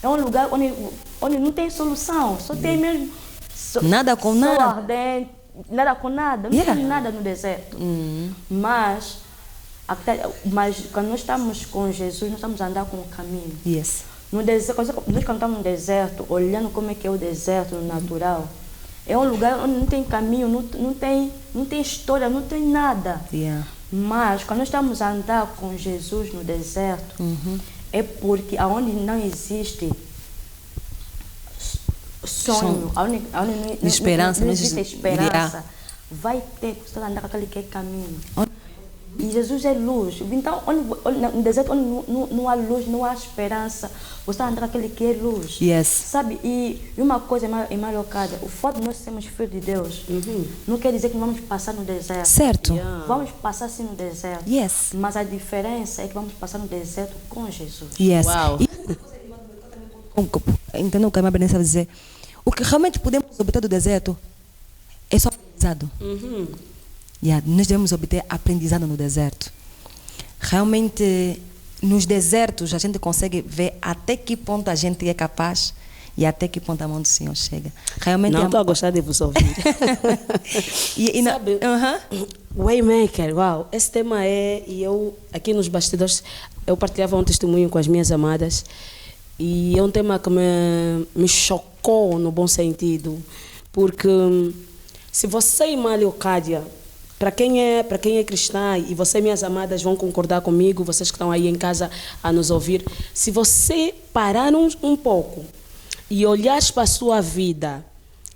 É um lugar onde não tem solução, só tem mesmo... Nada com sol nada. ardente, nada com nada, não tem nada no deserto. Mas quando nós estamos com Jesus, nós estamos a andar com o caminho. Yes. No deserto, nós quando estamos no deserto, olhando como é que é o deserto no natural, é um lugar onde não tem caminho, não tem história, não tem nada. Yeah. Mas quando nós estamos a andar com Jesus no deserto, é porque aonde não existe sonho, aonde esperança, não existe esperança, vai ter que você andar com aquele que é caminho. E Jesus é luz. Então, no deserto onde não há luz, não há esperança, você anda com aquele que é luz. Yes. Sabe? E uma coisa é mais locada, o fato de nós sermos filhos de Deus, não quer dizer que vamos passar no deserto. Certo. Vamos passar sim no deserto. Yes. Mas a diferença é que vamos passar no deserto com Jesus. Yes. Uau. Entendeu o que a minha Benessa vai dizer? O que realmente podemos obter do deserto é só aprendizado. Nós devemos obter aprendizado no deserto. Realmente, nos desertos, a gente consegue ver até que ponto a gente é capaz e até que ponto a mão do Senhor chega. Realmente Não estou a gostar de vos ouvir. Sabe, Waymaker, uau, esse tema e eu, aqui nos bastidores, eu partilhava um testemunho com as minhas amadas, e é um tema que me chocou no bom sentido, porque se você, irmã Leocádia, para quem é cristã, e você, minhas amadas, vão concordar comigo, vocês que estão aí em casa a nos ouvir, se você parar um pouco e olhar para a sua vida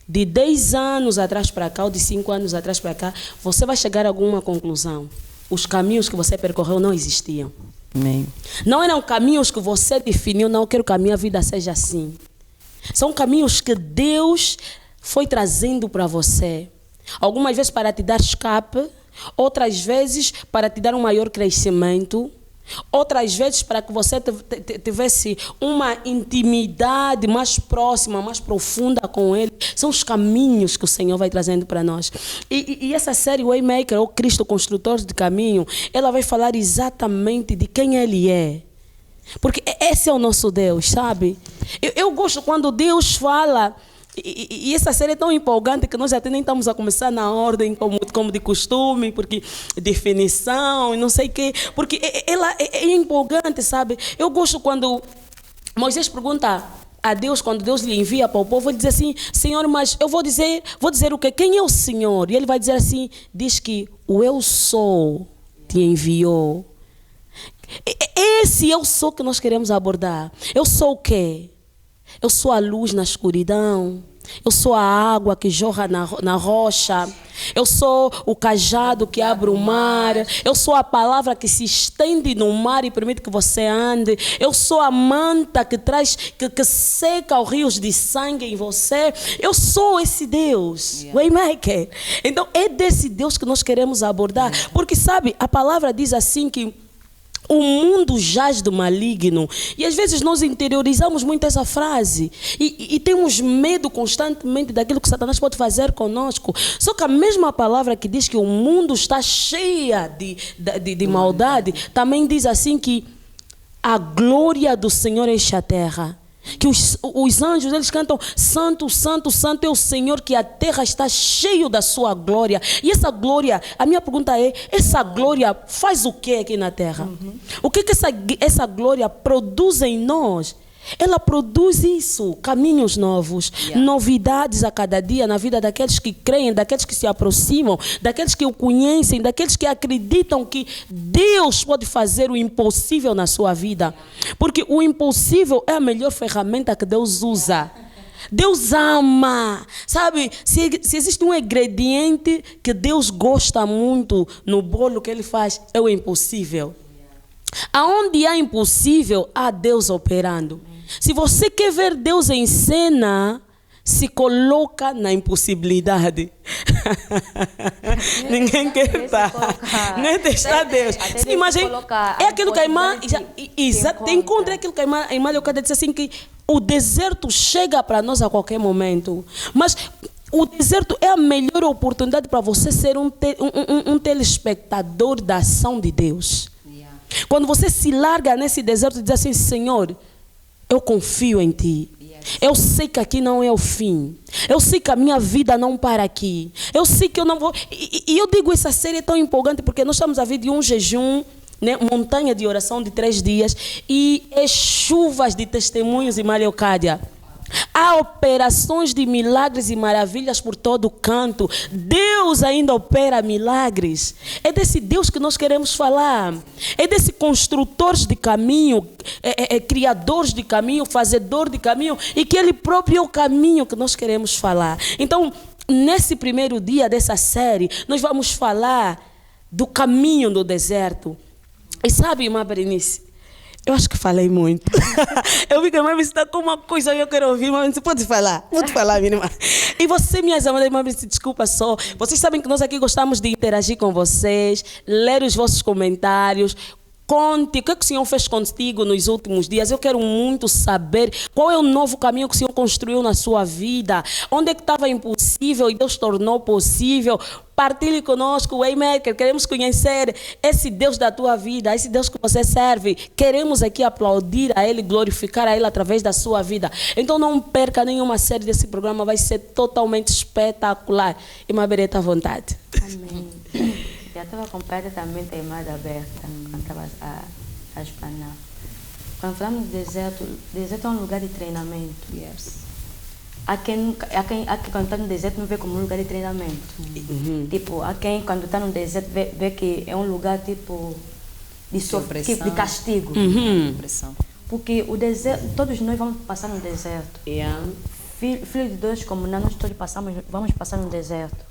de 10 anos atrás para cá, ou de 5 anos atrás para cá, você vai chegar a alguma conclusão. Os caminhos que você percorreu não existiam. Amém. Não eram caminhos que você definiu, não quero que a minha vida seja assim. São caminhos que Deus foi trazendo para você. Algumas vezes para te dar escape, outras vezes para te dar um maior crescimento, outras vezes para que você tivesse uma intimidade mais próxima, mais profunda com Ele. São os caminhos que o Senhor vai trazendo para nós. E essa série Waymaker, ou Cristo Construtor de Caminho, ela vai falar exatamente de quem Ele é. Porque esse é o nosso Deus, sabe? Eu gosto quando Deus fala... E essa série é tão empolgante que nós até nem estamos a começar na ordem como de costume, porque definição e não sei o quê, porque ela é empolgante, sabe? Eu gosto quando Moisés pergunta a Deus, quando Deus lhe envia para o povo, ele diz assim: Senhor, mas eu vou dizer o quê? Quem é o Senhor? E ele vai dizer assim, diz que o Eu Sou te enviou. Esse Eu Sou que nós queremos abordar. Eu sou o quê? Eu sou a luz na escuridão. Eu sou a água que jorra na rocha. Eu sou o cajado que abre o mar. Eu sou a palavra que se estende no mar e permite que você ande. Eu sou a manta que seca os rios de sangue em você. Eu sou esse Deus, Waymaker. Então é desse Deus que nós queremos abordar. Porque sabe, a palavra diz assim que o mundo jaz do maligno. E às vezes nós interiorizamos muito essa frase. E temos medo constantemente daquilo que Satanás pode fazer conosco. Só que a mesma palavra que diz que o mundo está cheia de maldade, também diz assim que a glória do Senhor enche a terra. Que os anjos, eles cantam: Santo, Santo, Santo é o Senhor, que a terra está cheia da sua glória. E essa glória, a minha pergunta é: essa glória faz o que aqui na terra? O que essa glória produz em nós? Ela produz isso, caminhos novos, novidades a cada dia na vida daqueles que creem, daqueles que se aproximam, daqueles que o conhecem, daqueles que acreditam que Deus pode fazer o impossível na sua vida. Porque o impossível é a melhor ferramenta que Deus usa. Deus ama, sabe? Se existe um ingrediente que Deus gosta muito no bolo que Ele faz, é o impossível. Aonde há impossível, há Deus operando. Se você quer ver Deus em cena, se coloca na impossibilidade. Ninguém quer estar. Não é testar Deus. Sim, imagina, é aquilo que a irmã encontra aquilo que a irmã Leocádia disse assim, que o deserto chega para nós a qualquer momento. Mas o deserto é a melhor oportunidade para você ser um telespectador da ação de Deus. Quando você se larga nesse deserto e diz assim: Senhor, eu confio em ti. Eu sei que aqui não é o fim. Eu sei que a minha vida não para aqui. Eu sei que eu não vou... E eu digo, essa série é tão empolgante porque nós estamos a vir de um jejum, né, montanha de oração de 3 dias e chuvas de testemunhos em Leocádia. Há operações de milagres e maravilhas por todo o canto. Deus ainda opera milagres. É desse Deus que nós queremos falar. É desse construtores de caminho, criadores de caminho, fazedor de caminho, e que Ele próprio é o caminho que nós queremos falar. Então, nesse primeiro dia dessa série, nós vamos falar do caminho do deserto. E sabe, irmã Berenice, eu acho que falei muito. Eu vi que a irmã está com uma coisa que eu quero ouvir, mas você pode falar. Pode falar, minha irmã. E você, minhas amadas irmãs, desculpa só. Vocês sabem que nós aqui gostamos de interagir com vocês, ler os vossos comentários. Conte o que o Senhor fez contigo nos últimos dias. Eu quero muito saber qual é o novo caminho que o Senhor construiu na sua vida. Onde é que estava impossível e Deus tornou possível. Partilhe conosco, Waymaker. Queremos conhecer esse Deus da tua vida, esse Deus que você serve. Queremos aqui aplaudir a Ele, glorificar a Ele através da sua vida. Então não perca nenhuma série desse programa, vai ser totalmente espetacular. Irmã Bereta, à vontade. Amém. Já estava completamente a imagem aberta quando estava a explanar. Quando falamos de deserto, deserto é um lugar de treinamento. Yes. Há quem quando está no deserto não vê como um lugar de treinamento. Tipo, há quem quando está no deserto vê que é um lugar tipo de castigo. Opressão. Porque o deserto, todos nós vamos passar no deserto. Yeah. Filho de Deus como nós todos vamos passar no deserto.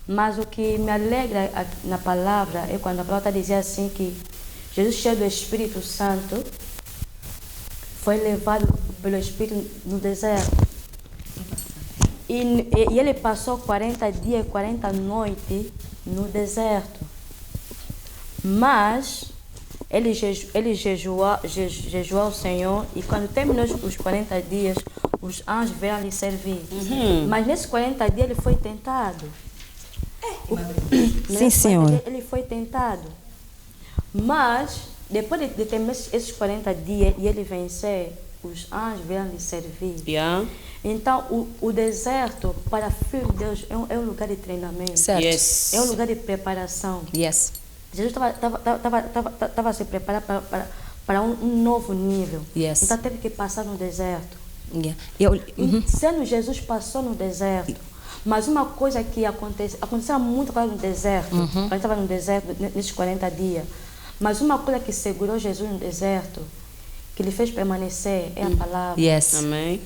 Mas o que me alegra na palavra é quando a palavra está dizendo assim que Jesus, cheio do Espírito Santo, foi levado pelo Espírito no deserto. E ele passou 40 dias e 40 noites no deserto. Mas ele jejuou ao Senhor, e quando terminou os 40 dias, os anjos vieram lhe servir. Mas nesses 40 dias ele foi tentado. Sim, senhora. Ele foi tentado. Mas, depois de terminar esses 40 dias e ele vencer, os anjos vieram lhe servir. Yeah. Então, o deserto, para filho de Deus, é um lugar de treinamento. Certo. Yes. É um lugar de preparação. Yes. Jesus estava se preparando para um novo nível. Yes. Então, teve que passar no deserto. Yeah. Sendo Jesus passou no deserto. Mas uma coisa que aconteceu muito coisa no deserto, quando estava no deserto, nesses 40 dias. Mas uma coisa que segurou Jesus no deserto, que lhe fez permanecer, é a palavra. Yes. Amém.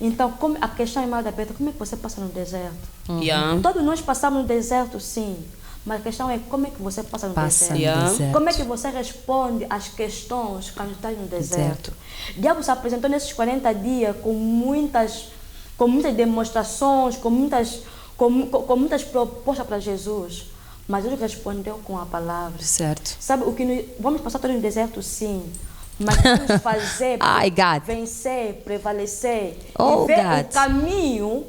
Então, a questão é mais aberta, como é que você passa no deserto? Yeah. Todos nós passamos no deserto, sim. Mas a questão é como é que você passa no deserto? Yeah. Como é que você responde às questões quando está no deserto? Diabo se apresentou nesses 40 dias com muitas demonstrações, com muitas propostas para Jesus. Mas ele respondeu com a palavra. Certo. Sabe, vamos passar todo no deserto, sim. Mas vamos fazer, vencer, prevalecer. Oh, e ver God. o caminho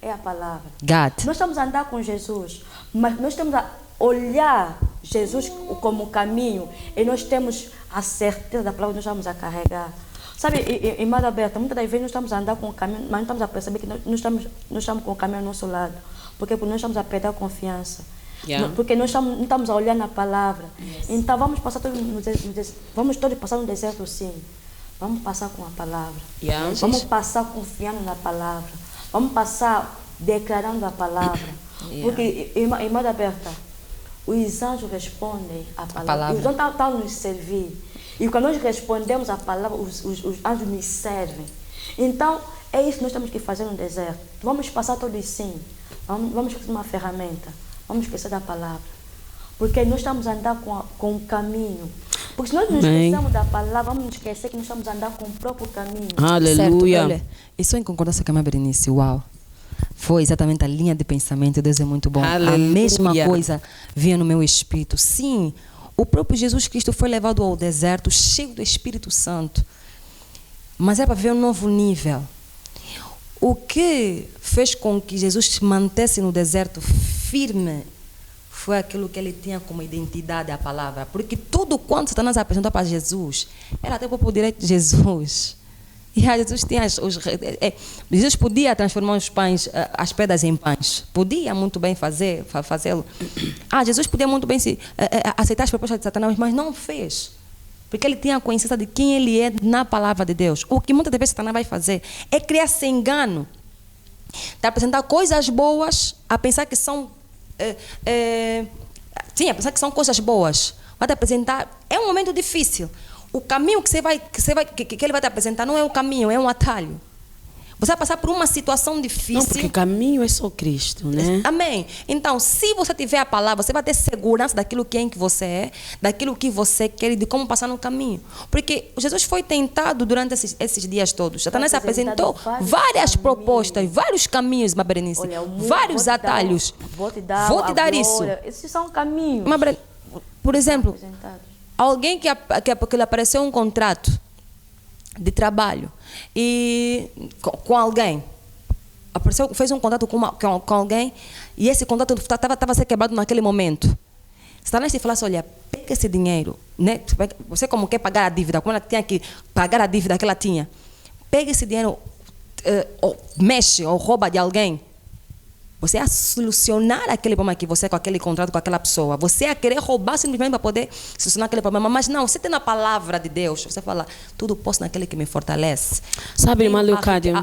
é a palavra. God. Nós estamos a andar com Jesus, mas nós estamos a olhar Jesus como caminho e nós temos a certeza da palavra que nós vamos a carregar. Sabe, irmã Alberta, muitas das vezes nós estamos a andar com o caminho, mas não estamos a perceber que nós estamos com o caminho ao nosso lado. Porque nós estamos a perder a confiança. Yeah. Porque nós não estamos a olhar na palavra. Yes. Então vamos todos passar no deserto, sim. Vamos passar com a palavra. Yeah. Vamos passar confiando na palavra. Vamos passar declarando a palavra. Yeah. Porque, irmã Alberta, os anjos respondem a palavra. Os anjos estão nos servir. E quando nós respondemos a palavra, os anjos nos servem. Então, é isso que nós temos que fazer no deserto. Vamos passar todos sim. Vamos fazer uma ferramenta. Vamos esquecer da palavra. Porque nós estamos a andar com o caminho. Porque se nós nos esquecemos da palavra, vamos nos esquecer que nós estamos a andar com o próprio caminho. Aleluia. Certo, olha, isso em concordância com a minha Berenice, uau. Foi exatamente a linha de pensamento. Deus é muito bom. Aleluia. A mesma coisa vinha no meu espírito. Sim, o próprio Jesus Cristo foi levado ao deserto cheio do Espírito Santo. Mas é para ver um novo nível. O que fez com que Jesus se mantesse no deserto firme foi aquilo que ele tinha como identidade, a palavra. Porque tudo quanto Satanás apresentou para Jesus era até para o direito de Jesus. E Jesus tinha Jesus podia transformar os pães, as pedras em pães. Podia muito bem fazê-lo. Jesus podia muito bem aceitar as propostas de Satanás, mas não fez. Porque ele tinha a consciência de quem ele é na palavra de Deus. O que muitas vezes Satanás vai fazer é criar-se engano. De apresentar coisas boas, a pensar que são... a pensar que são coisas boas. Vai te apresentar... É um momento difícil. O caminho que ele vai te apresentar não é um caminho, é um atalho. Você vai passar por uma situação difícil. Não, porque caminho é só Cristo, né? Amém. Então, se você tiver a palavra, você vai ter segurança daquilo que você é, daquilo que você quer e de como passar no caminho. Porque Jesus foi tentado durante esses dias todos. Satanás apresentou várias propostas, vários caminhos, Berenice, vários atalhos. Vou te dar isso. Esses são caminhos. Por exemplo, alguém que lhe apareceu um contrato de trabalho e com alguém fez um contrato com alguém e esse contrato estava a ser quebrado naquele momento. Satanás te falasse, olha, pega esse dinheiro, né? Você como quer pagar a dívida, como ela tinha que pagar a dívida que ela tinha, pega esse dinheiro, mexe ou rouba de alguém. Você ia solucionar aquele problema que você com aquele contrato com aquela pessoa. Você ia querer roubar simplesmente para poder solucionar aquele problema. Mas não, você tem a palavra de Deus. Você fala, tudo posso naquele que me fortalece. Sabe, irmã Leocádia?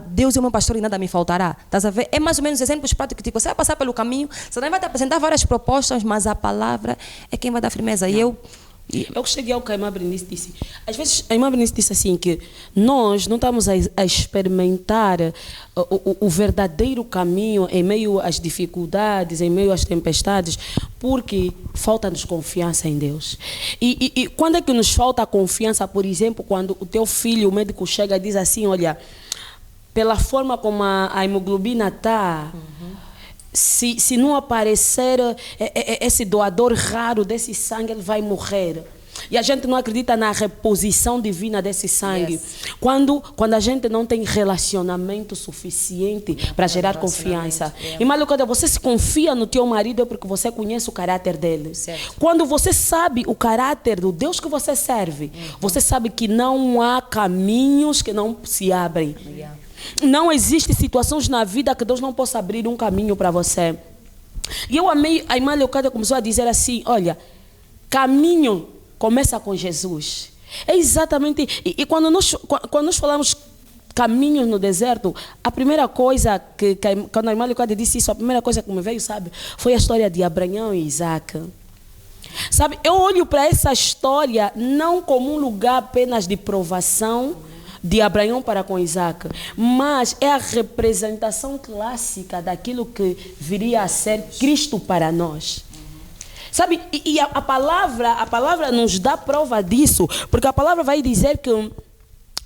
Deus é o meu pastor e nada me faltará. Estás a ver? É mais ou menos exemplos práticos. Tipo, você vai passar pelo caminho, você vai te apresentar várias propostas, mas a palavra é quem vai dar firmeza. E eu cheguei ao que a irmã Berenice disse. Às vezes a irmã Berenice disse assim que nós não estamos a experimentar o verdadeiro caminho em meio às dificuldades, em meio às tempestades, porque falta-nos confiança em Deus. E quando é que nos falta a confiança, por exemplo, quando o teu filho, o médico chega e diz assim, olha, pela forma como a hemoglobina está... Se não aparecer esse doador raro desse sangue, ele vai morrer. E a gente não acredita na reposição divina desse sangue. Yes. Quando a gente não tem relacionamento suficiente para gerar confiança. E Malucada, você se confia no teu marido é porque você conhece o caráter dele. Certo. Quando você sabe o caráter do Deus que você serve, você sabe que não há caminhos que não se abrem. Yeah. Não existe situações na vida que Deus não possa abrir um caminho para você. E eu amei, a irmã Leocádia começou a dizer assim, olha, caminho começa com Jesus. É exatamente, e quando nós falamos caminhos no deserto, a primeira coisa quando a irmã Leocádia disse isso, a primeira coisa que me veio, sabe, foi a história de Abraão e Isaac. Sabe, eu olho para essa história não como um lugar apenas de provação, de Abraão para com Isaac, mas é a representação clássica daquilo que viria a ser Cristo para nós. Sabe, e a palavra nos dá prova disso, porque a palavra vai dizer que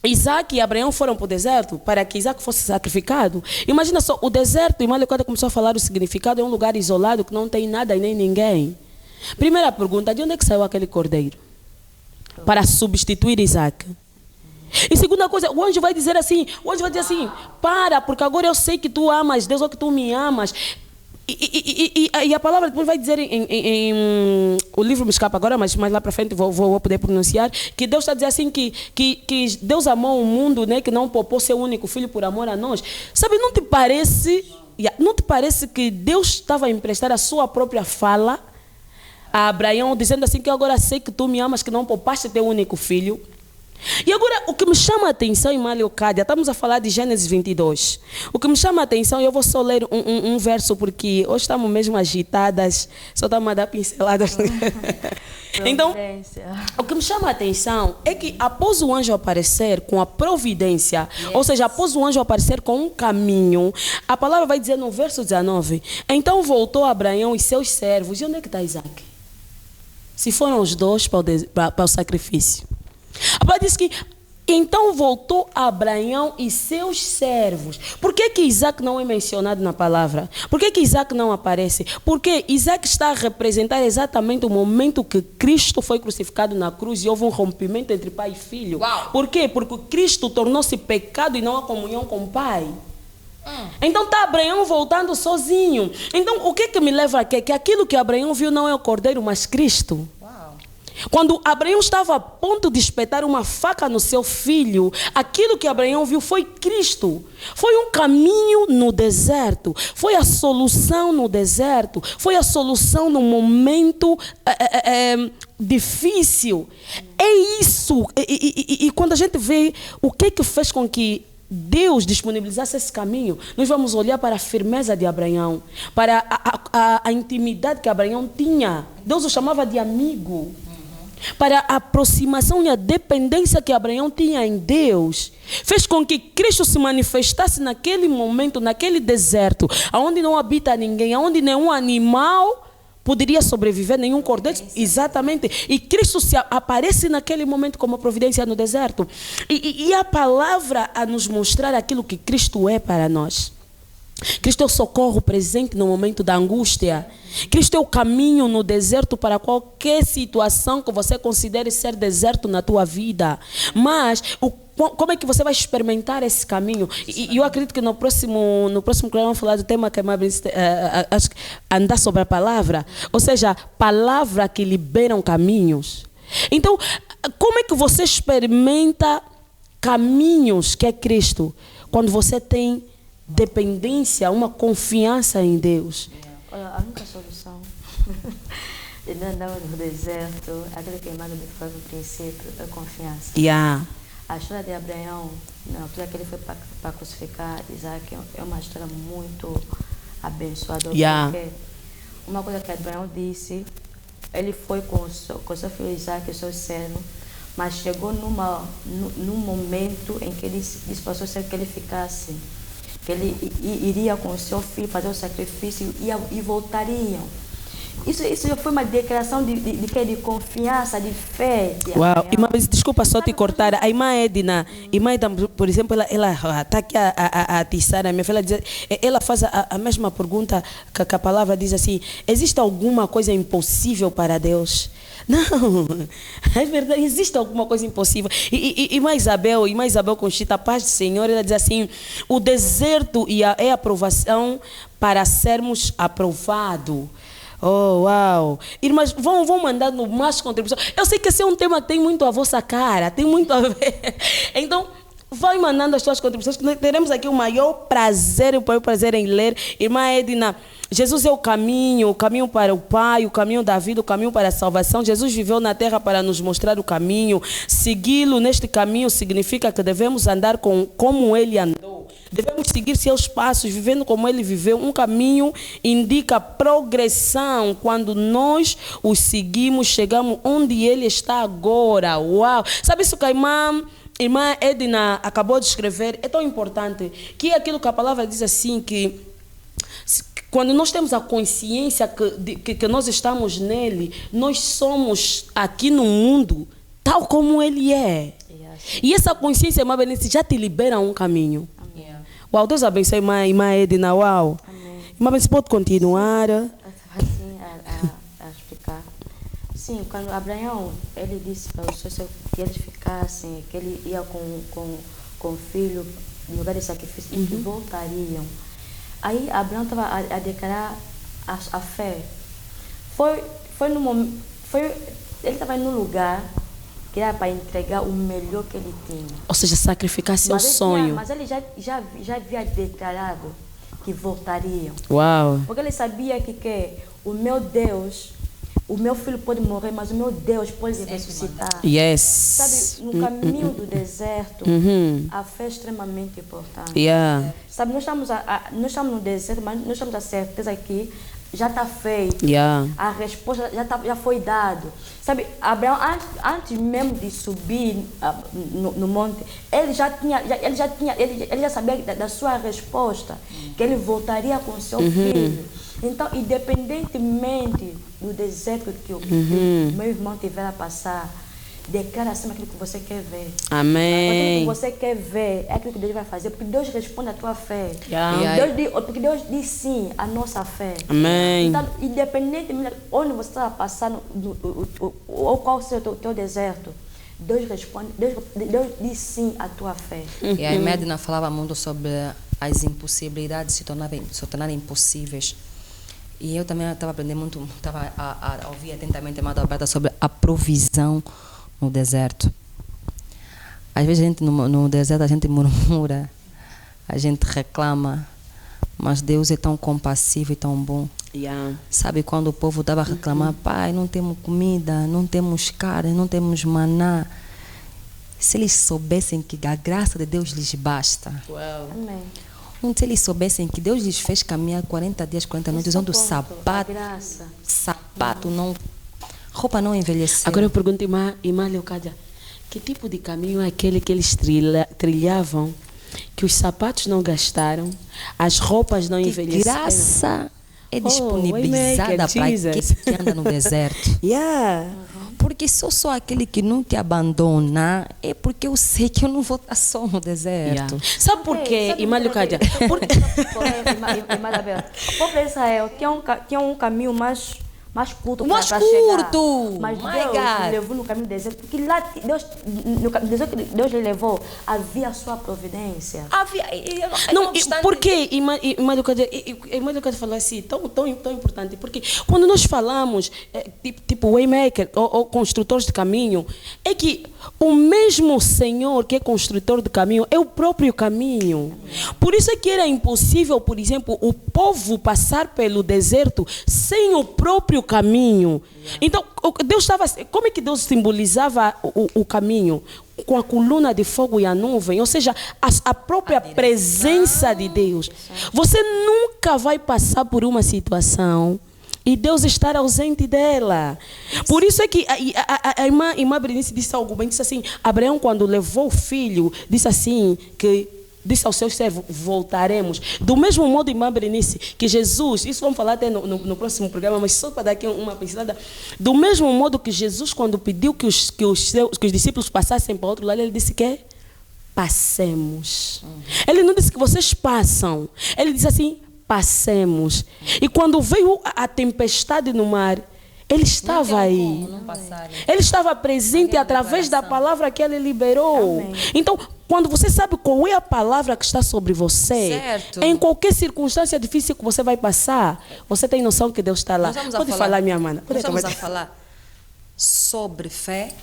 Isaac e Abraão foram para o deserto para que Isaac fosse sacrificado. Imagina só, o deserto, e Malha quando começou a falar o significado, é um lugar isolado que não tem nada e nem ninguém. Primeira pergunta, de onde é que saiu aquele cordeiro? Para substituir Isaac. E segunda coisa, o anjo vai dizer assim, para, porque agora eu sei que tu amas Deus ou que tu me amas. E a palavra depois vai dizer o livro me escapa agora, mas mais lá para frente vou poder pronunciar, que Deus está dizendo assim que Deus amou o mundo, né, que não poupou seu único filho por amor a nós. Sabe, não te parece que Deus estava a emprestar a sua própria fala a Abraão, dizendo assim que eu agora sei que tu me amas, que não poupaste teu único filho? E agora, o que me chama a atenção, irmã Leocádia, estamos a falar de Gênesis 22. O que me chama a atenção, eu vou só ler um verso, porque hoje estamos mesmo agitadas, só estamos a dar pinceladas. Então, o que me chama a atenção é que após o anjo aparecer com a providência, ou seja, após o anjo aparecer com um caminho, a palavra vai dizer no verso 19, então voltou Abraão e seus servos. E onde é que está Isaac? Se foram os dois para o sacrifício. A palavra diz que então voltou Abraão e seus servos. Por que Isaac não é mencionado na palavra? Por que Isaac não aparece? Porque Isaac está a representar exatamente o momento que Cristo foi crucificado na cruz e houve um rompimento entre pai e filho. Uau. Por quê? Porque Cristo tornou-se pecado e não a comunhão com o pai. Então está Abraão voltando sozinho. Então o que me leva a que aquilo que Abraão viu não é o cordeiro, mas Cristo. Quando Abraão estava a ponto de espetar uma faca no seu filho, aquilo que Abraão viu foi Cristo. Foi um caminho no deserto. Foi a solução no deserto. Foi a solução no momento difícil. É isso. E quando a gente vê o que fez com que Deus disponibilizasse esse caminho, nós vamos olhar para a firmeza de Abraão, para a intimidade que Abraão tinha. Deus o chamava de amigo. Para a aproximação e a dependência que Abraão tinha em Deus, fez com que Cristo se manifestasse naquele momento, naquele deserto, onde não habita ninguém, onde nenhum animal poderia sobreviver, nenhum cordeiro, exatamente. E Cristo se aparece naquele momento como providência no deserto. E a palavra a nos mostrar aquilo que Cristo é para nós. Cristo é o socorro presente no momento da angústia. Cristo é o caminho no deserto para qualquer situação que você considere ser deserto na tua vida. Mas como é que você vai experimentar esse caminho? E eu acredito que no próximo programa vamos falar do tema que é mais andar sobre a palavra. Ou seja, palavra que liberam caminhos. Então, como é que você experimenta caminhos que é Cristo? Quando você tem dependência, uma confiança em Deus. A única solução de não andar no deserto, aquilo que a irmã me falou no princípio, é confiança. A história de Abraão, na altura que ele foi para crucificar Isaac, é uma história muito abençoadora. Porque uma coisa que Abraão disse, ele foi com o seu filho Isaac, o seu servo, mas chegou num momento em que ele disse para o seu servo que ele ficasse, que ele iria com o seu filho fazer o sacrifício e voltariam. Isso foi uma declaração de confiança, de fé. Uau, mas desculpa só te cortar. A irmã Edna, por exemplo, ela está aqui a atiçar a minha filha. Ela faz a mesma pergunta que a palavra diz assim: existe alguma coisa impossível para Deus? Não, é verdade, existe alguma coisa impossível. E irmã Isabel Conchita, a paz do Senhor, ela diz assim: o deserto é a aprovação para sermos aprovados. Oh, uau! Irmãs, vão mandando mais contribuição. Eu sei que esse é um tema que tem muito a vossa cara, tem muito a ver. Então, vai mandando as suas contribuições, que nós teremos aqui o maior prazer em ler. Irmã Edna, Jesus é o caminho para o Pai, o caminho da vida, o caminho para a salvação. Jesus viveu na terra para nos mostrar o caminho. Segui-lo neste caminho significa que devemos andar como ele andou. Devemos seguir seus passos, vivendo como ele viveu. Um caminho indica progressão. Quando nós o seguimos, chegamos onde ele está agora. Uau! Sabe isso que a irmã Edna acabou de escrever? É tão importante, que é aquilo que a palavra diz assim, que quando nós temos a consciência que nós estamos nele, nós somos aqui no mundo tal como ele é. Yes. E essa consciência, irmã Benice, já te libera um caminho. Amém. Uau, Deus abençoe, irmã Edna. Uau. Amém. Irmã Benice, pode continuar? Assim, a explicar. Sim, quando Abraão, ele disse para os seus que eles ficassem, que ele ia com o filho no lugar de sacrifício, e que voltariam. Aí Abraão estava a declarar a fé. Ele estava no lugar que era para entregar o melhor que ele tinha. Ou seja, sacrificar seu sonho. Mas ele já havia declarado que voltariam. Uau! Porque ele sabia que o meu Deus, o meu filho pode morrer, mas o meu Deus pode ressuscitar. Yes. Sabe, no caminho do deserto, a fé é extremamente importante. Yeah. Sabe, nós estamos no deserto, mas nós temos a certeza que já está feito. Yeah. A resposta já foi dada. Sabe, Abraão, antes mesmo de subir no monte, ele já sabia da sua resposta, que ele voltaria com seu filho. Então, independentemente do deserto que o meu irmão tiver a passar, declara sempre aquilo que você quer ver. Amém. Aquilo que você quer ver é aquilo que Deus vai fazer, porque Deus responde à tua fé. Porque Deus diz sim à nossa fé. Amém. Então, independentemente de onde você está passando, ou qual seja o teu deserto, Deus responde, Deus diz sim à tua fé. E a irmã Edna falava muito sobre as impossibilidades se tornarem impossíveis. E eu também estava aprendendo muito, estava a ouvir atentamente a Amada Alberta sobre a provisão no deserto. Às vezes a gente no deserto a gente murmura, a gente reclama, mas Deus é tão compassivo e tão bom. Yeah. Sabe, quando o povo estava a reclamar, pai, não temos comida, não temos carne, não temos maná. Se eles soubessem que a graça de Deus lhes basta. Wow. Amém. Se eles soubessem que Deus lhes fez caminhar 40 dias, 40 noites, onde o sapato não... roupa não envelheceu. Agora eu pergunto, irmã Leocádia, que tipo de caminho é aquele que eles trilhavam, que os sapatos não gastaram, as roupas não Que envelheceram? graça é Oh, disponibilizada Waymaker, para Jesus. aquele que anda no deserto. Yeah. Porque se eu sou aquele que não te abandona, é porque eu sei que eu não vou estar só no deserto. Yeah. Sabe por quê, irmã Leocádia? Porque... Irmã Alberta, o povo de Israel tinha um caminho mais curto Mais para chegar. curto! Mas My Deus God. levou no caminho do deserto, porque lá no deserto que Deus lhe levou, havia a sua providência. Não, por que irmã Leocádia falou assim, tão importante? Porque quando nós falamos, tipo Waymaker ou construtores de caminho, é que o mesmo Senhor que é construtor de caminho é o próprio caminho. Por isso é que era impossível, por exemplo, o povo passar pelo deserto sem o próprio caminho. Então, Deus estava... Como é que Deus simbolizava o caminho? Com a coluna de fogo e a nuvem, ou seja, a própria presença de Deus. Você nunca vai passar por uma situação e Deus estar ausente dela. Por isso é que a irmã Berenice disse algo bem, disse assim, Abraão quando levou o filho, disse assim, que disse ao seu servo, voltaremos. Do mesmo modo, irmã Berenice, que Jesus, isso vamos falar até no próximo programa, mas só para dar aqui uma pincelada, do mesmo modo que Jesus, quando pediu que os discípulos passassem para outro lado, ele disse que passemos. Ele não disse que vocês passam, ele disse assim, passemos. E quando veio a tempestade no mar, ele estava aí. Ele estava presente através da palavra que ele liberou. Amém. Então, quando você sabe qual é a palavra que está sobre você, Certo. em qualquer circunstância difícil que você vai passar, você tem noção que Deus está lá. Pode falar, minha mana. Nós estamos a falar sobre fé.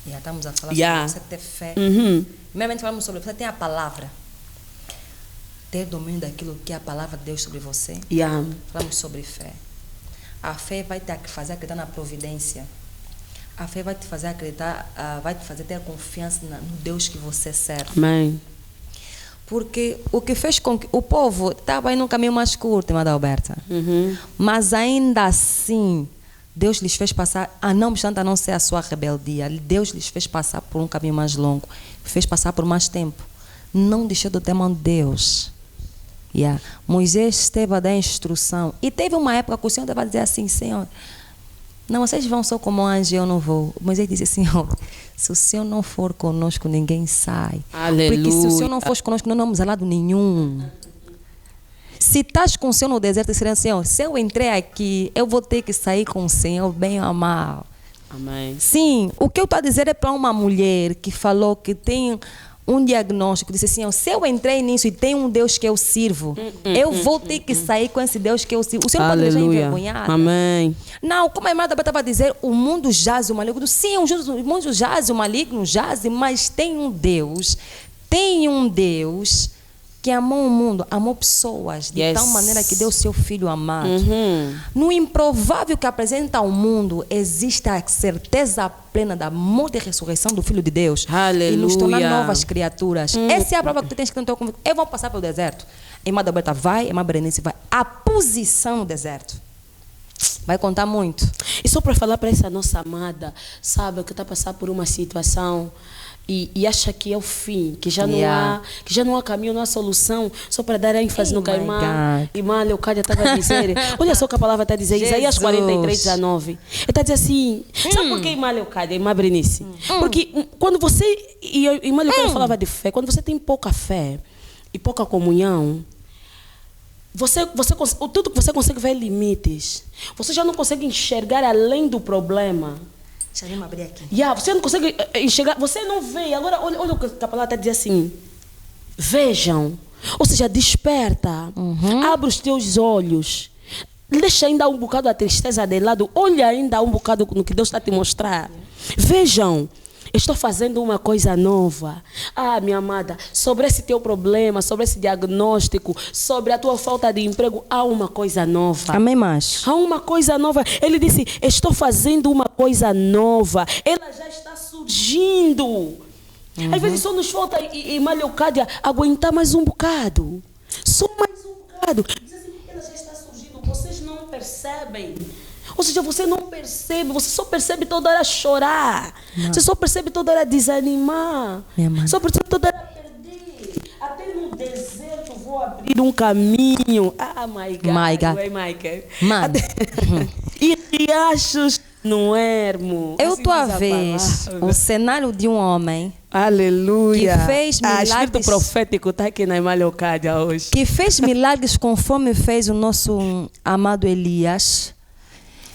Já estamos a falar Yeah. sobre você ter fé. Uhum. Falamos sobre você ter a palavra. Ter domínio daquilo que é a palavra de Deus sobre você. Yeah. Falamos sobre fé. A fé vai te fazer acreditar na providência. A fé vai te fazer acreditar, vai te fazer ter confiança no Deus que você serve. Amém. Porque o que fez com que o povo estava aí num caminho mais curto, irmã Alberta. Uhum. Mas ainda assim, Deus lhes fez passar, não obstante a não ser a sua rebeldia, Deus lhes fez passar por um caminho mais longo, fez passar por mais tempo. Não deixou de ter mão de Deus. Yeah. Moisés esteve a dar instrução. E teve uma época que o Senhor estava a dizer assim, Senhor, não, vocês vão só como anjo, eu não vou. Moisés disse, Senhor, se o Senhor não for conosco, ninguém sai. Aleluia. Porque se o Senhor não for conosco, não vamos a lado nenhum. Se estás com o Senhor no deserto, será Senhor, se eu entrei aqui, eu vou ter que sair com o Senhor bem ou mal. Amém. Sim, o que eu estou a dizer é para uma mulher que falou que tem um diagnóstico, disse assim, se eu entrei nisso e tem um Deus que eu sirvo, eu vou ter que sair com esse Deus que eu sirvo. O Senhor pode me deixar envergonhada? Amém. Não, como a irmã estava a dizer, o mundo jaz o maligno. Sim, o mundo jaz o maligno, jaz, mas tem um Deus que amou o mundo, amou pessoas, de tal maneira que deu seu Filho amado. No improvável que apresenta ao mundo, existe a certeza plena da morte e ressurreição do Filho de Deus. Aleluia. E nos tornar novas criaturas. Essa é a prova que tu tens que ter no teu convívio. Eu vou passar pelo deserto. A irmã Alberta vai, a irmã Berenice vai. A posição no deserto vai contar muito. E só para falar para essa nossa amada, sabe, que está passando por uma situação e acha que é o fim, que já não há caminho, não há solução, só para dar ênfase no que a irmã Leocádia estava a dizer. Olha só o que a palavra está a dizer, Isaías 43, 19. Ele está a dizer assim, sabe por que irmã Leocádia, irmã Berenice? Porque quando você, e a irmã Leocádia falava de fé, quando você tem pouca fé e pouca comunhão, tudo que você consegue ver limites. Você já não consegue enxergar além do problema. Deixa eu abrir aqui. Você não consegue enxergar, você não vê. Agora, olha o que a palavra está a dizer assim. Vejam. Ou seja, desperta. Abre os teus olhos. deixa ainda um bocado a tristeza de lado, olha ainda um bocado no que Deus está a te mostrar. Vejam, estou fazendo uma coisa nova. Ah, minha amada, sobre esse teu problema, sobre esse diagnóstico, sobre a tua falta de emprego, há uma coisa nova. Amém, mais. Há uma coisa nova. Ele disse, estou fazendo uma coisa nova. Ela já está surgindo. Às vezes só nos falta, irmã Leocádia, aguentar mais um bocado. Só mais um bocado. Diz assim, ela já está surgindo. Vocês não percebem. Ou seja, você não percebe, você só percebe toda hora chorar. Não. Você só percebe toda hora desanimar. Só percebe toda hora perder. Até no deserto vou abrir um caminho. Ah, my God. My God. Ué, Michael. Mano. E riachos no ermo. Eu Assim estou a diz ver palavra. o cenário de um homem Aleluia. que fez milagres. Espírito profético está aqui na irmã Leocádia hoje. que fez milagres conforme fez o nosso amado Elias.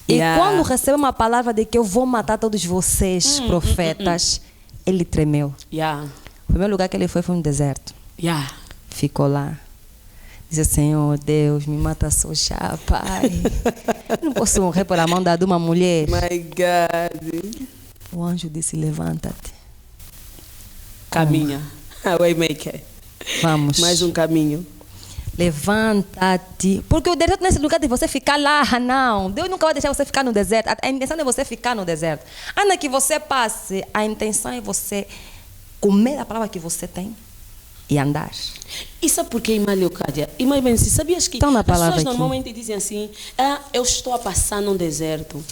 E Yeah. quando recebeu uma palavra de que eu vou matar todos vocês, profetas, ele tremeu. Yeah. O primeiro lugar que ele foi no deserto. Yeah. Ficou lá. Dizia, Senhor, Deus, me mata só já, Pai. Eu não posso morrer pela mão de uma mulher. My God. O anjo disse, levanta-te. Caminha. Waymaker. Vamos. Mais um caminho. Levanta-te. Porque o deserto não é esse lugar de você ficar lá, não. Deus nunca vai deixar você ficar no deserto. A intenção é você ficar no deserto. Ainda que você passe, a intenção é você comer a palavra que você tem e andar. E sabe por que, irmã Leocádia? Irmã Benci, sabias que Estão na as palavra pessoas aqui. normalmente dizem assim, ah, eu estou a passar num deserto.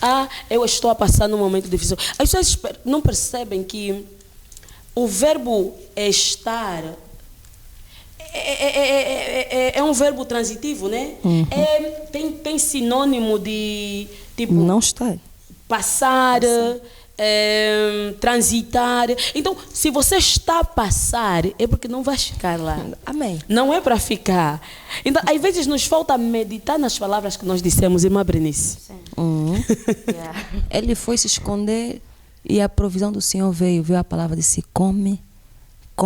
Ah, eu estou a passar num momento difícil. As pessoas não percebem que o verbo estar é um verbo transitivo, né? Tem sinônimo de tipo Não está. passar, transitar. Então, se você está a passar, é porque não vais ficar lá. Amém. Não é para ficar. Então, às vezes nos falta meditar nas palavras que nós dissemos, irmã Berenice. Yeah. Ele foi se esconder e a provisão do Senhor veio a palavra e disse, come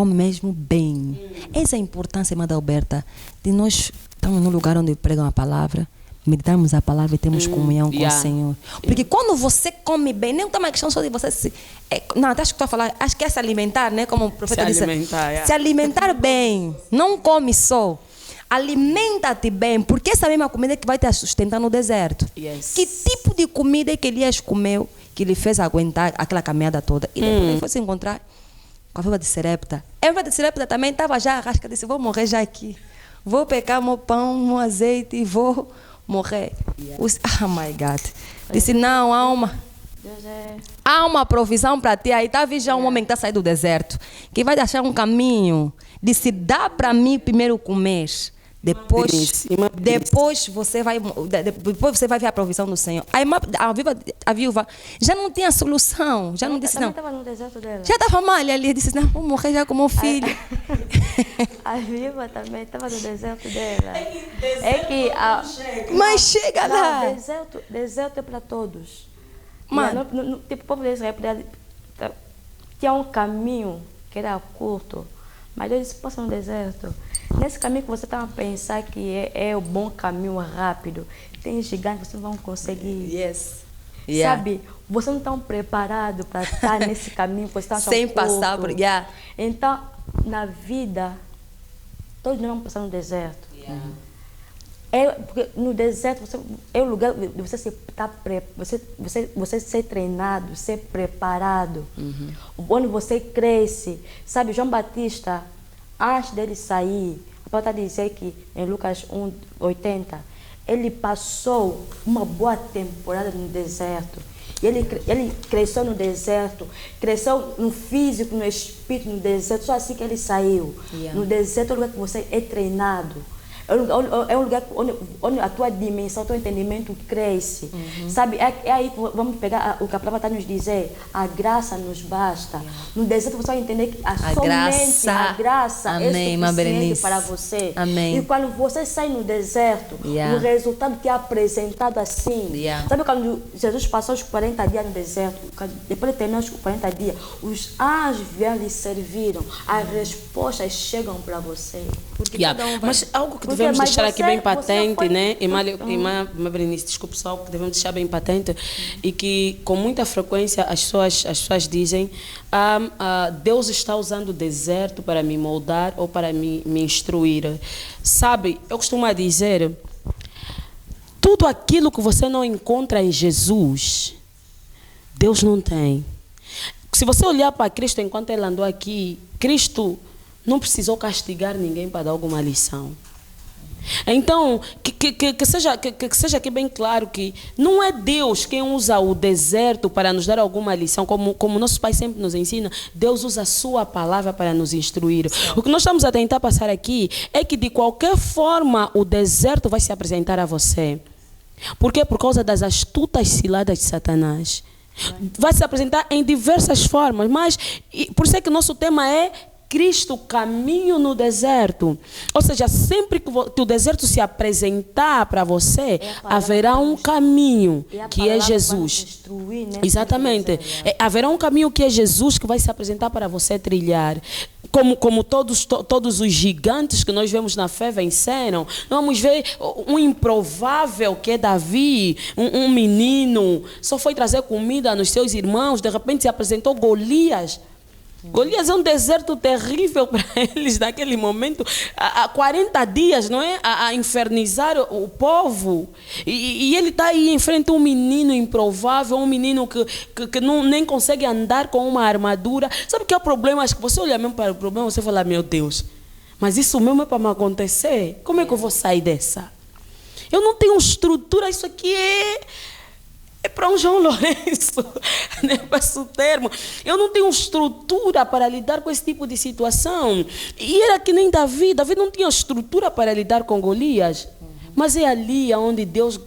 mesmo bem. Essa é a importância, irmã Alberta, de nós estarmos num lugar onde pregam a palavra, meditarmos a palavra e temos comunhão com o Senhor. Porque quando você come bem, nem é uma questão só de você se... não, acho que estou a falar, acho que é se alimentar, né? Como o profeta disse. Se alimentar bem, não come só. Alimenta-te bem, porque essa mesma comida é que vai te sustentar no deserto. Yes. Que tipo de comida é que Elias comeu que lhe fez aguentar aquela caminhada toda? E depois ele foi se encontrar com a viúva de Serepta. A viúva de Serepta também estava já arrasca, disse, vou morrer já aqui. Vou pegar meu pão, meu azeite e vou morrer. Oh my God. Disse, não, há uma provisão para ti. Aí está já um homem que está saindo do deserto, que vai deixar um caminho. Disse, dá para mim primeiro comer. Depois você vai ver a provisão do Senhor. A viúva já não tinha solução. Já não disse não. Estava no deserto dela. Já estava mal ali. Disse, não, vou morrer já com meu filho. A viúva também estava no deserto dela. Mas chega lá. Deserto é para todos. Mano. Tipo, o povo de Israel tinha um caminho que era curto, mas Deus disse, passa no deserto. Nesse caminho que você está a pensar que é o bom caminho rápido, tem gigantes que vocês não vão conseguir. Yes. Sabe? Vocês não estão preparados para estar nesse caminho que você está sem passar por... Então, na vida, todos nós vamos passar no deserto. Porque no deserto é o lugar de você ser treinado, ser preparado, onde você cresce. Sabe, João Batista, antes dele sair, a palavra dizer que em Lucas 1:80, ele passou uma boa temporada no deserto. Ele cresceu no deserto, cresceu no físico, no espírito, no deserto. Só assim que ele saiu. No deserto é o lugar que você é treinado. É um lugar onde a tua dimensão, o teu entendimento cresce. Sabe, é aí que vamos pegar o que a palavra está nos dizer. A graça nos basta. No deserto você vai entender que somente a graça é suficiente para você. Amém. E quando você sai no deserto, o resultado que é apresentado assim. Sabe quando Jesus passou os 40 dias no deserto, depois de terminar os 40 dias, os anjos vieram lhe serviram. As respostas chegam para você. Por que Yeah. cada um vai... Mas algo que Porque, devemos mas deixar aqui você- bem você patente, foi- né? Irmã Berenice, desculpe só, que devemos deixar bem patente e que com muita frequência as pessoas dizem Deus está usando o deserto para me moldar ou para me instruir. Sabe, eu costumo dizer, tudo aquilo que você não encontra em Jesus, Deus não tem. Se você olhar para Cristo enquanto ele andou aqui, Cristo não precisou castigar ninguém para dar alguma lição. Então, que seja aqui bem claro que não é Deus quem usa o deserto para nos dar alguma lição, como nosso Pai sempre nos ensina. Deus usa a sua palavra para nos instruir. Sim. O que nós estamos a tentar passar aqui é que de qualquer forma o deserto vai se apresentar a você. Por quê? Por causa das astutas ciladas de Satanás. Vai se apresentar em diversas formas, mas por isso é que o nosso tema é Cristo, caminho no deserto. Ou seja, sempre que o deserto se apresentar para você, haverá um caminho que é Jesus. Exatamente. Haverá um caminho que é Jesus que vai se apresentar para você trilhar. Como todos os gigantes que nós vemos na fé venceram, vamos ver um improvável que é Davi, um menino, só foi trazer comida nos seus irmãos, de repente se apresentou Golias. Golias é um deserto terrível para eles naquele momento, há 40 dias, não é? A infernizar o povo. E ele está aí em frente a um menino improvável, um menino que nem consegue andar com uma armadura. Sabe o que é o problema? Acho que você olha mesmo para o problema e você fala, meu Deus, mas isso mesmo é para me acontecer? Como é que eu vou sair dessa? Eu não tenho estrutura, isso aqui é para um João Lourenço, né? Passo o termo. Eu não tenho estrutura para lidar com esse tipo de situação. E era que nem Davi. Davi não tinha estrutura para lidar com Golias. Mas é ali onde Deus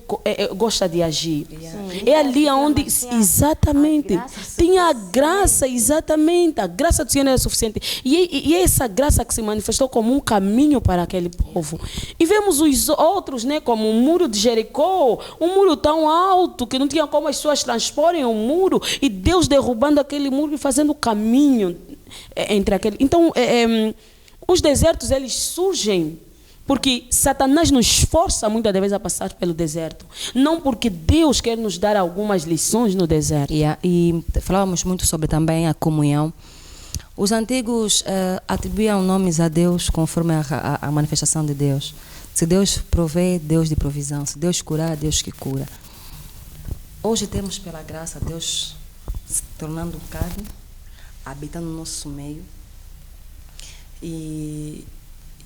gosta de agir. Sim, é ali onde, exatamente, tinha a graça, exatamente. A graça do Senhor era suficiente. E é essa graça que se manifestou como um caminho para aquele povo. E vemos os outros, né, como o muro de Jericó, um muro tão alto que não tinha como as pessoas transporem o muro, e Deus derrubando aquele muro e fazendo o caminho entre aquele. Então, os desertos, eles surgem porque Satanás nos força muitas vezes a passar pelo deserto. Não porque Deus quer nos dar algumas lições no deserto. E falávamos muito sobre também a comunhão. Os antigos atribuíam nomes a Deus conforme a manifestação de Deus. Se Deus provê, Deus de provisão. Se Deus curar, Deus que cura. Hoje temos pela graça Deus se tornando carne, habitando no nosso meio. E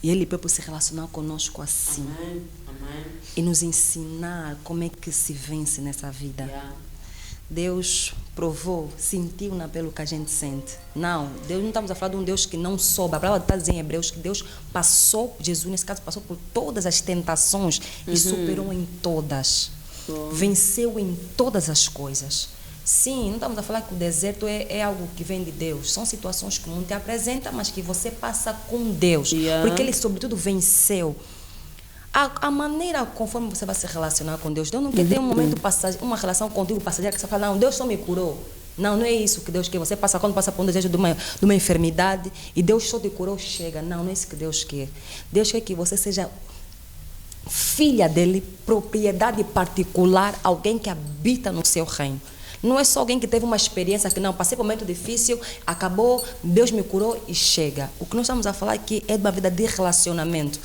Ele próprio se relacionar conosco assim. Amém. Amém. E nos ensinar como é que se vence nessa vida. Yeah. Deus provou, sentiu pelo que a gente sente. Não, Deus não estamos a falar de um Deus que não soube. A palavra está dizendo em Hebreus que Deus passou, Jesus nesse caso passou por todas as tentações e superou em todas. Venceu em todas as coisas. Sim, não estamos a falar que o deserto é algo que vem de Deus. São situações que o mundo te apresenta, mas que você passa com Deus. Yeah. Porque Ele, sobretudo, venceu. A maneira conforme você vai se relacionar com Deus. Deus não quer ter um momento passageiro, uma relação contigo passageira que você fala, não, Deus só me curou. Não, não é isso que Deus quer. Você passa, quando passa por um desejo de uma enfermidade e Deus só te curou, chega. Não, não é isso que Deus quer. Deus quer que você seja filha dele, propriedade particular, alguém que habita no seu reino. Não é só alguém que teve uma experiência que não, passei por um momento difícil, acabou, Deus me curou e chega. O que nós estamos a falar aqui é de uma vida de relacionamento.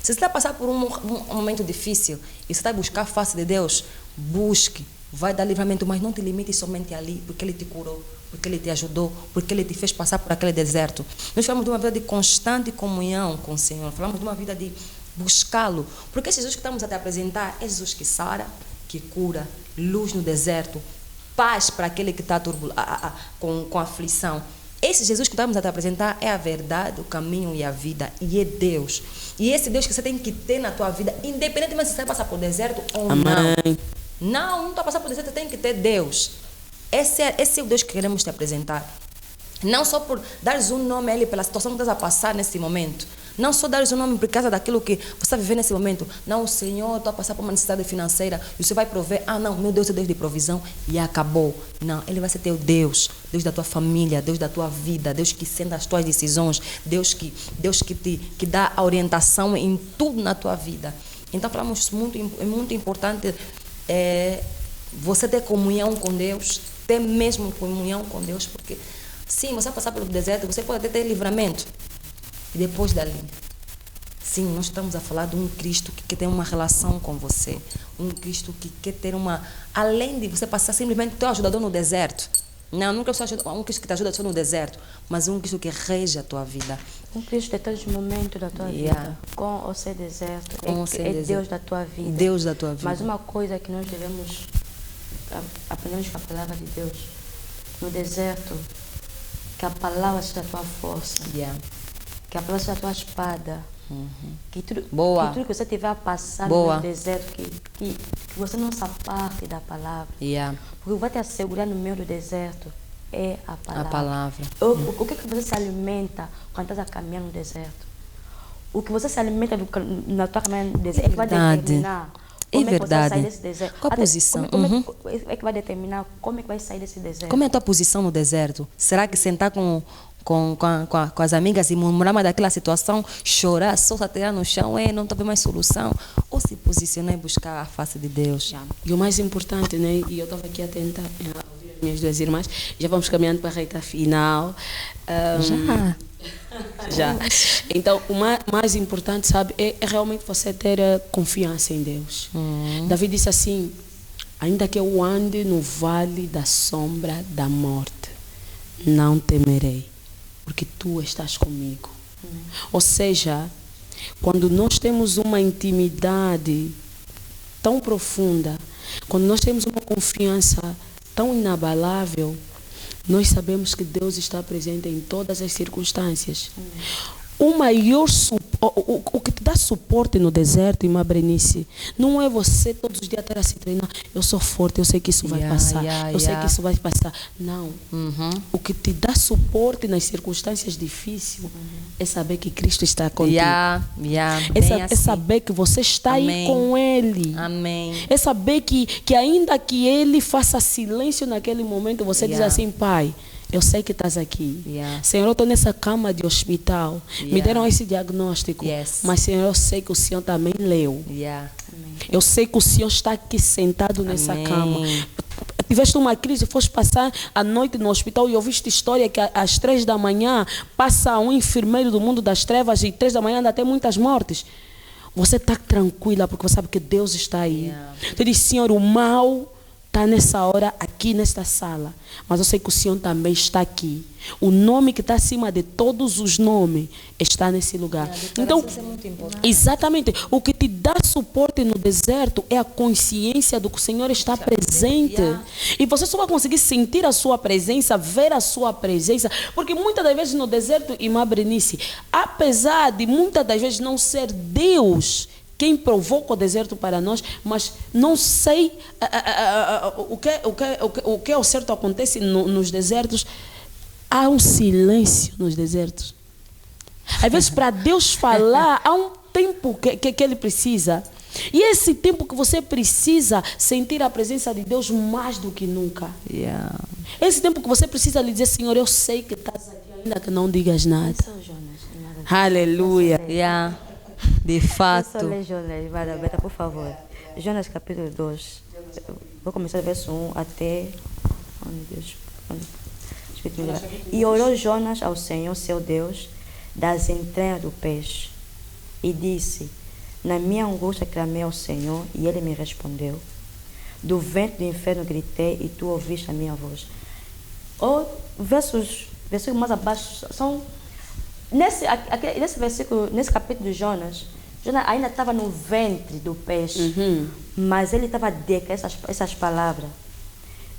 Se você está a passar por um momento difícil e você está a buscar a face de Deus, busque, vai dar livramento, mas não te limite somente ali, porque Ele te curou, porque Ele te ajudou, porque Ele te fez passar por aquele deserto. Nós falamos de uma vida de constante comunhão com o Senhor, falamos de uma vida de buscá-lo, porque esse Jesus que estamos a te apresentar é Jesus que sara, que cura, luz no deserto, paz para aquele que está com aflição. Esse Jesus que estamos a te apresentar é a verdade, o caminho e a vida, e é Deus. E esse Deus que você tem que ter na tua vida, independentemente se você vai passar por deserto ou Amém. não. Não está passando por deserto, você tem que ter Deus. Esse é o Deus que queremos te apresentar. Não só por dares um nome a Ele pela situação que estás a passar nesse momento. Não só dares um nome por causa daquilo que você está vivendo nesse momento. Não, o Senhor, estou a passar por uma necessidade financeira e o Senhor vai prover. Ah, não, meu Deus é Deus de provisão e acabou. Não, Ele vai ser teu Deus. Deus da tua família, Deus da tua vida, Deus que senta as tuas decisões, Deus que que dá a orientação em tudo na tua vida. Então, falamos é muito importante você ter comunhão com Deus, ter mesmo comunhão com Deus, porque sim, você vai passar pelo deserto, você pode até ter livramento. E depois dali, sim, nós estamos a falar de um Cristo que quer ter uma relação com você. Um Cristo que quer ter uma... Além de você passar simplesmente teu ajudador no deserto. Não, nunca você ajuda um Cristo que te ajuda só no deserto, mas um Cristo que rege a tua vida. Um Cristo de todos os momentos da tua vida, com ou sem deserto. Deus da tua vida. Deus da tua vida. Mas uma coisa que nós devemos aprender com a palavra de Deus, no deserto, que a palavra seja a tua força. Que a palavra seja a tua espada. Que tudo que você tiver a passar no deserto, que você não se aparte da palavra. Porque vai te assegurar no meio do deserto é a palavra. A palavra. O que você se alimenta quando estás a caminhar no deserto? O que você se alimenta na tua caminhada no deserto é que vai determinar como é que você vai sair desse deserto. Qual a posição? É que vai determinar como é que vai sair desse deserto. Como é a tua posição no deserto? Será que sentar com as amigas e murmurar mais daquela situação, chorar, só atirar no chão, não estou vendo mais solução? Ou se posicionar e buscar a face de Deus? E o mais importante, né? E eu estava aqui atenta a ouvir as minhas duas irmãs, já vamos caminhando para a reta final. Já. Então, o mais importante, sabe, é realmente você ter confiança em Deus. Davi disse assim: ainda que eu ande no vale da sombra da morte, não temerei, porque tu estás comigo. Ou seja, quando nós temos uma intimidade tão profunda, quando nós temos uma confiança tão inabalável, nós sabemos que Deus está presente em todas as circunstâncias. O maior o que te dá suporte no deserto, irmã Berenice, não é você todos os dias ter a se treinar. Eu sou forte, eu sei que isso vai passar. Eu sei que isso vai passar. Não. O que te dá suporte nas circunstâncias difíceis é saber que Cristo está contigo. É saber que você está aí com Ele. Amém. É saber que ainda que Ele faça silêncio naquele momento, você diz assim: Pai, eu sei que estás aqui. Senhor, eu estou nessa cama de hospital. Me deram esse diagnóstico. Mas, Senhor, eu sei que o Senhor também leu. Eu sei que o Senhor está aqui sentado nessa cama. Tiveste uma crise, foste passar a noite no hospital e ouviste história que às 3 da manhã passa um enfermeiro do mundo das trevas e 3 da manhã ainda tem muitas mortes. Você está tranquila porque você sabe que Deus está aí. Você diz: Senhor, o mal está nessa hora aqui nesta sala, mas eu sei que o Senhor também está aqui. O nome que está acima de todos os nomes está nesse lugar. Então, exatamente, o que te dá suporte no deserto é a consciência do que o Senhor está presente. E você só vai conseguir sentir a sua presença, ver a sua presença, porque muitas das vezes no deserto, irmã Berenice, apesar de muitas das vezes não ser Deus quem provoca o deserto para nós, mas não sei o que ao certo acontece nos desertos. Há um silêncio nos desertos. Às vezes, para Deus falar, há um tempo que Ele precisa. E esse tempo que você precisa sentir a presença de Deus mais do que nunca. Esse tempo que você precisa lhe dizer: Senhor, eu sei que estás aqui, ainda que não digas nada. Aleluia. De fato. Eu só ler Jonas, Beta, por favor. Jonas capítulo 2. Vou começar do verso 1 até... E orou Jonas ao Senhor, seu Deus, das entranhas do peixe, e disse: na minha angústia clamei ao Senhor, e Ele me respondeu. Do ventre do inferno gritei, e tu ouviste a minha voz. Versículos mais abaixo são... Nesse versículo, nesse capítulo de Jonas ainda estava no ventre do peixe, mas ele estava a dizer essas palavras: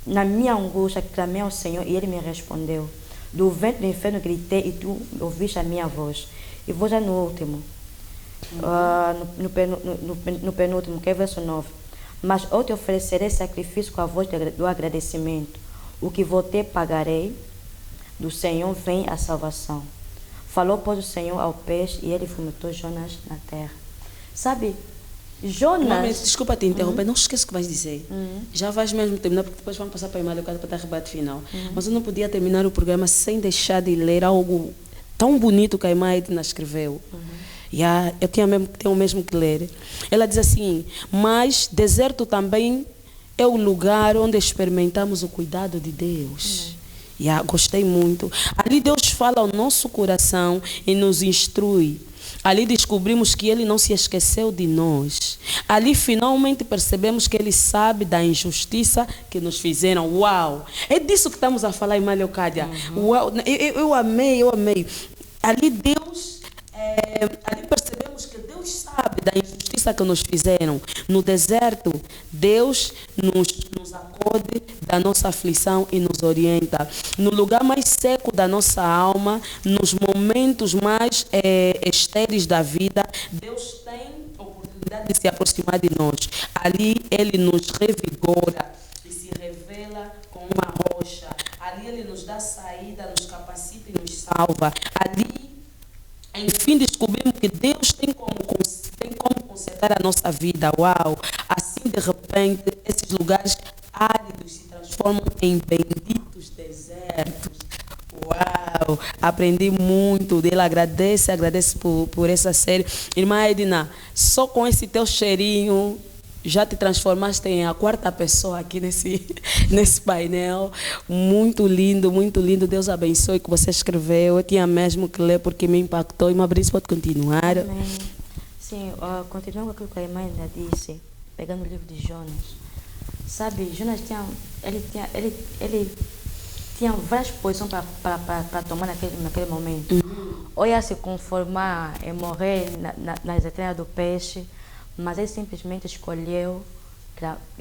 na minha angústia clamei ao Senhor e Ele me respondeu. Do ventre do inferno gritei e tu ouviste a minha voz. E vou já no último, no penúltimo, que é verso 9. Mas eu te oferecerei sacrifício com a voz do agradecimento. O que vou ter pagarei. do Senhor vem a salvação. Falou, pois, o Senhor ao peixe e ele vomitou Jonas na terra. Sabe, Jonas... Mami, desculpa te interromper, não esqueça o que vais dizer. Já vais mesmo terminar, porque depois vamos passar para a Imália para dar rebate final. Mas eu não podia terminar o programa sem deixar de ler algo tão bonito que a irmã Edna escreveu. Eu tenho mesmo que ler. Ela diz assim, mas deserto também é o lugar onde experimentamos o cuidado de Deus. Gostei muito. Ali Deus fala ao nosso coração e nos instrui. Ali descobrimos que Ele não se esqueceu de nós. Ali finalmente percebemos que Ele sabe da injustiça que nos fizeram. Uau! É disso que estamos a falar, irmã Leocádia. Uau! Eu amei. Ali ali percebemos que Deus sabe da injustiça que nos fizeram. No deserto, Deus nos acode da nossa aflição e nos orienta. No lugar mais seco da nossa alma, nos momentos mais estéreis da vida, Deus tem a oportunidade de se aproximar de nós. Ali Ele nos revigora e se revela com uma rocha. Ali Ele nos dá saída, nos capacita e nos salva. Ali, enfim, descobrimos que Deus tem como consertar a nossa vida. Uau! Assim, de repente, esses lugares áridos se transformam em benditos desertos. Uau! Aprendi muito dele. Agradeço por essa série. Irmã Edna, só com esse teu cheirinho já te transformaste em a 4ª pessoa aqui nesse painel. Muito lindo. Deus abençoe o que você escreveu. Eu tinha mesmo que ler porque me impactou. E Mabrício pode continuar. Amém. Sim, continuando com aquilo que a irmã ainda disse, pegando o livro de Jonas. Sabe, Jonas tinha várias posições para tomar naquele momento. Ou ia se conformar e morrer nas entranhas do peixe, mas ele simplesmente escolheu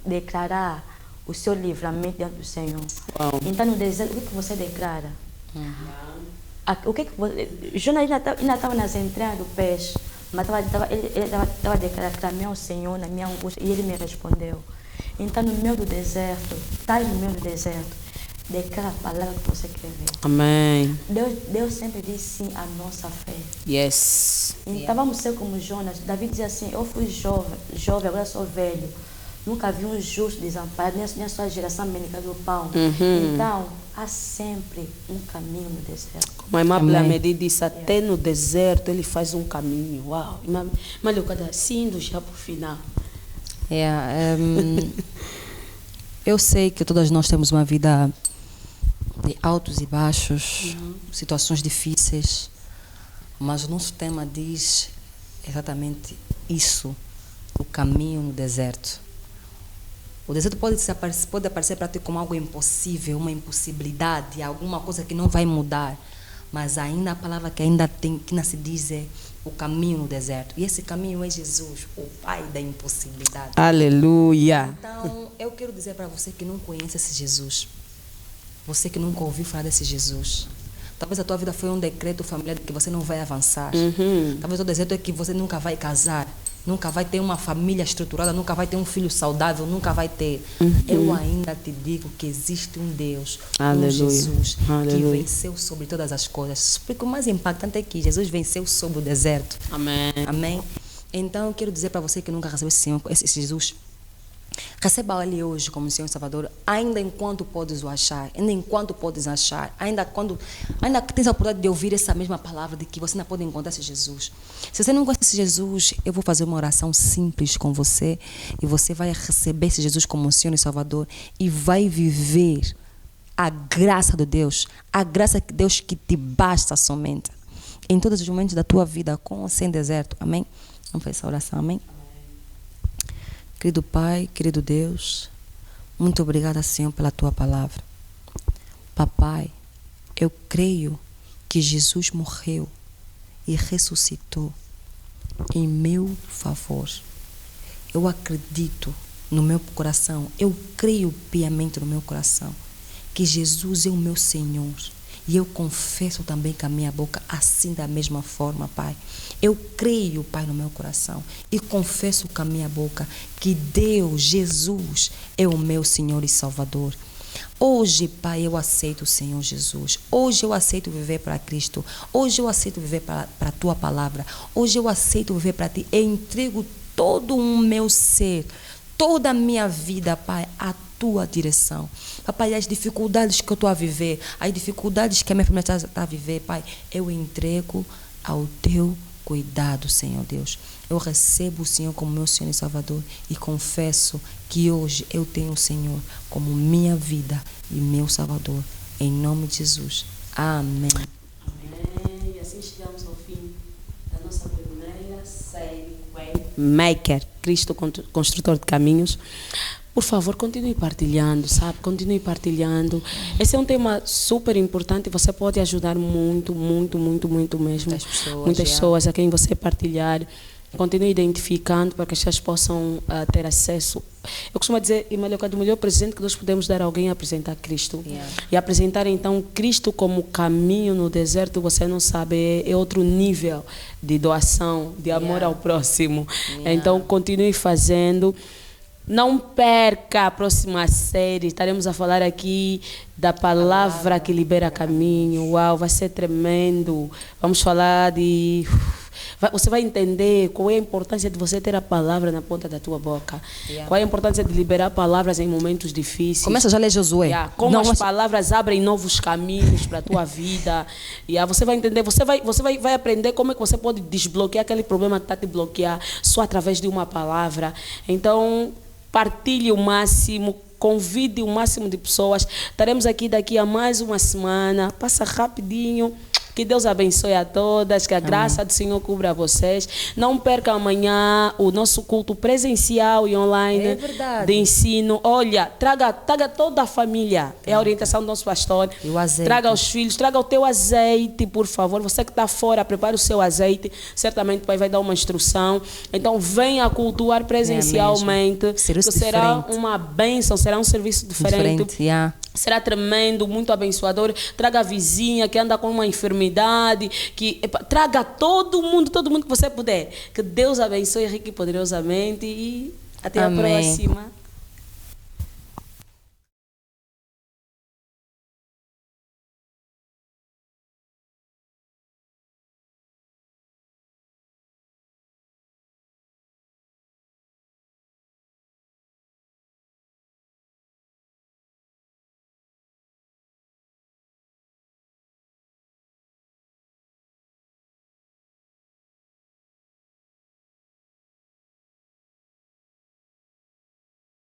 declarar o seu livramento diante do Senhor. Uau. Então, no deserto, o que você declara? Jonas ainda estava nas entranhas do peixe, mas ele estava declarando: clamei ao Senhor na minha angústia, e Ele me respondeu. Então, no meio do deserto, no meio do deserto, declara a palavra que você quer ver. Amém. Deus sempre diz sim à nossa fé. Yes. Então vamos ser como Jonas. Davi dizia assim: eu fui jovem, agora sou velho. Nunca vi um justo desamparado, nem a sua geração mendiga do pão. Então, há sempre um caminho no deserto. Como a irmã Blamedi disse, até no deserto ele faz um caminho. Uau. Mas eu cada assim indo já para o final. Eu sei que todas nós temos uma vida de altos e baixos, situações difíceis, mas o nosso tema diz exatamente isso, o caminho no deserto. O deserto pode aparecer para ti como algo impossível, uma impossibilidade, alguma coisa que não vai mudar, mas ainda a palavra que ainda se diz é o caminho no deserto. E esse caminho é Jesus, o Pai da impossibilidade. Aleluia! Então, eu quero dizer para você que não conhece esse Jesus, você que nunca ouviu falar desse Jesus. Talvez a tua vida foi um decreto familiar de que você não vai avançar. Talvez o deserto é que você nunca vai casar, nunca vai ter uma família estruturada, nunca vai ter um filho saudável, nunca vai ter. Eu ainda te digo que existe um Deus, um Jesus, que venceu sobre todas as coisas. Porque o mais impactante é que Jesus venceu sobre o deserto. Amém. Amém. Então, eu quero dizer para você que nunca recebeu esse Jesus, receba Ele hoje como Senhor e Salvador, ainda enquanto podes o achar, ainda que tens a oportunidade de ouvir essa mesma palavra, de que você ainda pode encontrar esse Jesus. Se você não conhece esse Jesus, eu vou fazer uma oração simples com você, e você vai receber esse Jesus como Senhor e Salvador, e vai viver a graça de Deus, a graça de Deus que te basta somente, em todos os momentos da tua vida, com ou sem deserto. Amém? Vamos fazer essa oração, amém? Querido Pai, querido Deus, muito obrigada, Senhor, pela Tua palavra. Papai, eu creio que Jesus morreu e ressuscitou em meu favor. Eu acredito no meu coração, eu creio piamente no meu coração que Jesus é o meu Senhor. E eu confesso também com a minha boca, assim da mesma forma, Pai. Eu creio, Pai, no meu coração e confesso com a minha boca que Deus, Jesus, é o meu Senhor e Salvador. Hoje, Pai, eu aceito o Senhor Jesus. Hoje eu aceito viver para Cristo. Hoje eu aceito viver para a Tua palavra. Hoje eu aceito viver para Ti. Eu entrego todo o meu ser, toda a minha vida, Pai, à Tua direção. Papai, as dificuldades que eu estou a viver, as dificuldades que a minha família está a viver, Pai, eu entrego ao Teu cuidado, Senhor Deus. Eu recebo o Senhor como meu Senhor e Salvador e confesso que hoje eu tenho o Senhor como minha vida e meu Salvador. Em nome de Jesus. Amém. Amém. E assim chegamos ao fim da nossa primeira série Waymaker, Cristo Construtor de Caminhos. Por favor, continue partilhando, sabe? Continue partilhando. Esse é um tema super importante. Você pode ajudar muito, muito, muito, muito mesmo. Muitas pessoas a quem você partilhar. Continue identificando para que as pessoas possam ter acesso. Eu costumo dizer, o melhor presente que nós podemos dar a alguém é apresentar Cristo. E apresentar então Cristo como caminho no deserto, você não sabe, é outro nível de doação, de amor ao próximo. Então, continue fazendo. Não perca a próxima série. Estaremos a falar aqui da palavra que libera caminho. Uau, vai ser tremendo. Vamos falar de... Você vai entender qual é a importância de você ter a palavra na ponta da tua boca. Qual é a importância de liberar palavras em momentos difíceis. Começa já a ler Josué. Como as palavras abrem novos caminhos para a tua vida. Você vai entender, você vai aprender como é que você pode desbloquear aquele problema que está te bloquear só através de uma palavra. Então, partilhe o máximo, convide o máximo de pessoas. Estaremos aqui daqui a mais uma semana. Passa rapidinho. Que Deus abençoe a todas, que a graça do Senhor cubra vocês. Não perca amanhã o nosso culto presencial e online de ensino. Olha, traga toda a família. É a orientação do nosso pastor. E o azeite. Traga os filhos, traga o teu azeite, por favor. Você que está fora, prepare o seu azeite. Certamente o pai vai dar uma instrução. Então, venha cultuar presencialmente. Será uma bênção, será um serviço diferente. Será tremendo, muito abençoador. Traga a vizinha que anda com uma enfermidade, traga todo mundo que você puder. Que Deus abençoe rico e poderosamente e até a próxima.